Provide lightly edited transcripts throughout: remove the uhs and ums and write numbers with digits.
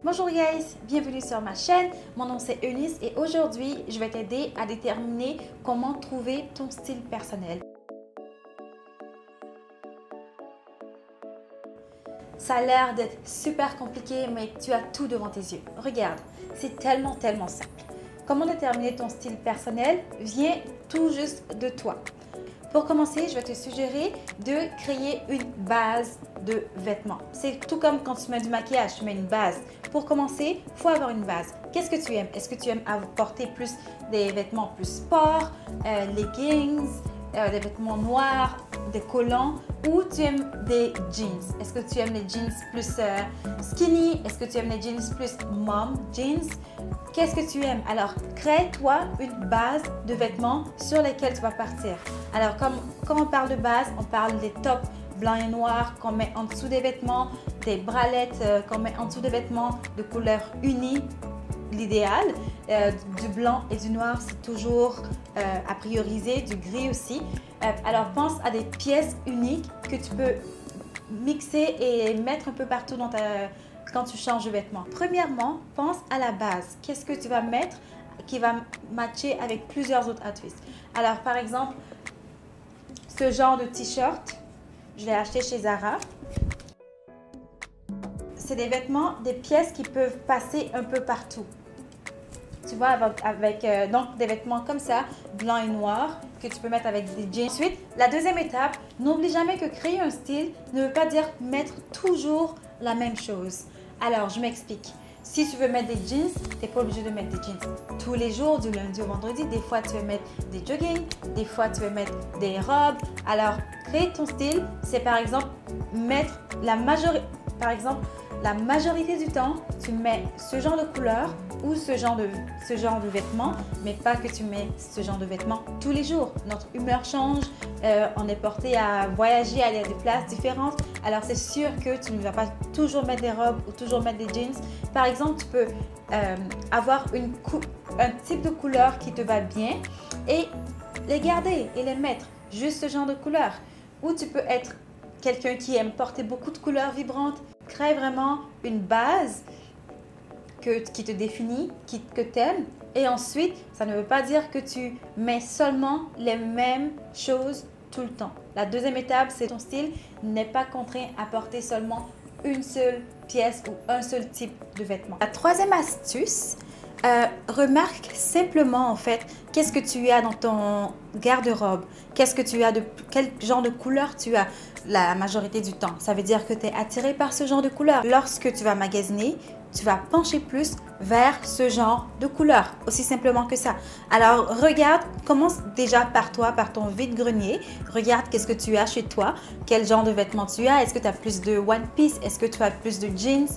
Bonjour guys, bienvenue sur ma chaîne. Mon nom c'est Eunice et aujourd'hui, je vais t'aider à déterminer comment trouver ton style personnel. Ça a l'air d'être super compliqué, mais tu as tout devant tes yeux. Regarde, c'est tellement simple. Comment déterminer ton style personnel vient tout juste de toi. Pour commencer, je vais te suggérer de créer une base de vêtements. C'est tout comme quand tu mets du maquillage, tu mets une base. Pour commencer, il faut avoir une base. Qu'est-ce que tu aimes? Est-ce que tu aimes porter plus des vêtements plus sport, leggings, des vêtements noirs, des collants, ou tu aimes des jeans? Est-ce que tu aimes les jeans plus skinny? Est-ce que tu aimes les jeans plus mom jeans? Qu'est-ce que tu aimes? Alors, crée-toi une base de vêtements sur lesquels tu vas partir. Alors, quand on parle de base, on parle des tops blancs et noirs qu'on met en dessous des vêtements, des bralettes qu'on met en dessous des vêtements de couleur unie. L'idéal, du blanc et du noir, c'est toujours à prioriser, du gris aussi. Alors, pense à des pièces uniques que tu peux mixer et mettre un peu partout quand tu changes de vêtements. Premièrement, pense à la base. Qu'est-ce que tu vas mettre qui va matcher avec plusieurs autres outfits? Alors, par exemple, ce genre de t-shirt, je l'ai acheté chez Zara. C'est des vêtements, des pièces qui peuvent passer un peu partout. Tu vois, avec donc des vêtements comme ça, blanc et noir, que tu peux mettre avec des jeans. Ensuite, la deuxième étape, n'oublie jamais que créer un style ne veut pas dire mettre toujours la même chose. Alors, je m'explique. Si tu veux mettre des jeans, tu n'es pas obligé de mettre des jeans tous les jours, du lundi au vendredi. Des fois, tu veux mettre des jogging, des fois, tu veux mettre des robes. Alors, créer ton style, c'est par exemple mettre la majorité du temps, tu mets ce genre de couleur ou ce genre de vêtements, mais pas que tu mets ce genre de vêtements tous les jours. Notre humeur change, on est porté à voyager, aller à des places différentes. Alors, c'est sûr que tu ne vas pas toujours mettre des robes ou toujours mettre des jeans. Par exemple, tu peux avoir un type de couleur qui te va bien et les garder et les mettre. Juste ce genre de couleur. Ou tu peux être quelqu'un qui aime porter beaucoup de couleurs vibrantes. Crée vraiment une base qui te définit, que tu aimes. Et ensuite, ça ne veut pas dire que tu mets seulement les mêmes choses tout le temps. La deuxième étape, c'est ton style n'est pas contraint à porter seulement une seule pièce ou un seul type de vêtement. La troisième astuce, remarque simplement en fait qu'est-ce que tu as dans ton garde-robe, quel genre de couleur tu as la majorité du temps. Ça veut dire que tu es attiré par ce genre de couleur. Lorsque tu vas magasiner, tu vas pencher plus vers ce genre de couleur, aussi simplement que ça. Alors, regarde, commence déjà par toi, par ton vide-grenier. Regarde qu'est-ce que tu as chez toi, quel genre de vêtements tu as. Est-ce que tu as plus de one piece? Est-ce que tu as plus de jeans?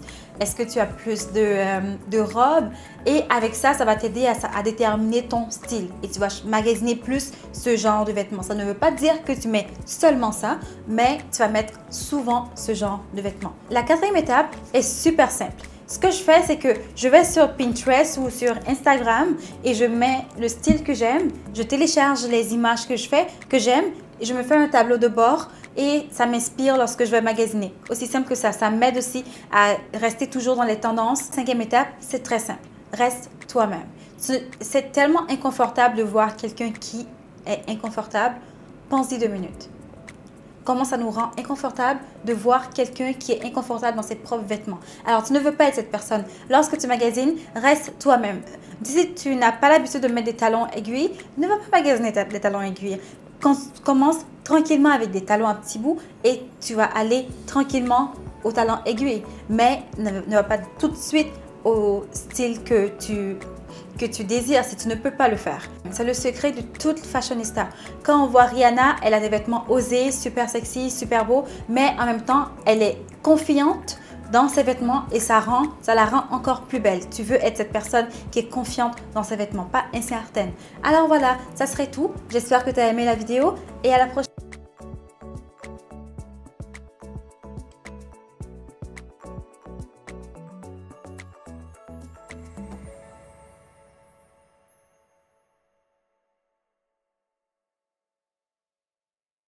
Est-ce que tu as plus de robes? Et avec ça, ça va t'aider à déterminer ton style. Et tu vas magasiner plus ce genre de vêtements. Ça ne veut pas dire que tu mets seulement ça, mais tu vas mettre souvent ce genre de vêtements. La quatrième étape est super simple. Ce que je fais, c'est que je vais sur Pinterest ou sur Instagram et je mets le style que j'aime. Je télécharge les images que j'aime et je me fais un tableau de bord et ça m'inspire lorsque je vais magasiner. Aussi simple que ça. Ça m'aide aussi à rester toujours dans les tendances. Cinquième étape, c'est très simple. Reste toi-même. C'est tellement inconfortable de voir quelqu'un qui est inconfortable. Pense-y 2 minutes. Comment ça nous rend inconfortable de voir quelqu'un qui est inconfortable dans ses propres vêtements. Alors, tu ne veux pas être cette personne. Lorsque tu magasines, reste toi-même. Si tu n'as pas l'habitude de mettre des talons aiguilles, ne va pas magasiner des talons aiguilles. Commence tranquillement avec des talons à petits bouts et tu vas aller tranquillement aux talons aiguilles. Mais ne va pas tout de suite au style que tu désires si tu ne peux pas le faire. C'est le secret de toute fashionista. Quand on voit Rihanna, elle a des vêtements osés, super sexy, super beaux, mais en même temps, elle est confiante dans ses vêtements et ça la rend encore plus belle. Tu veux être cette personne qui est confiante dans ses vêtements, pas incertaine. Alors voilà, ça serait tout. J'espère que tu as aimé la vidéo et à la prochaine.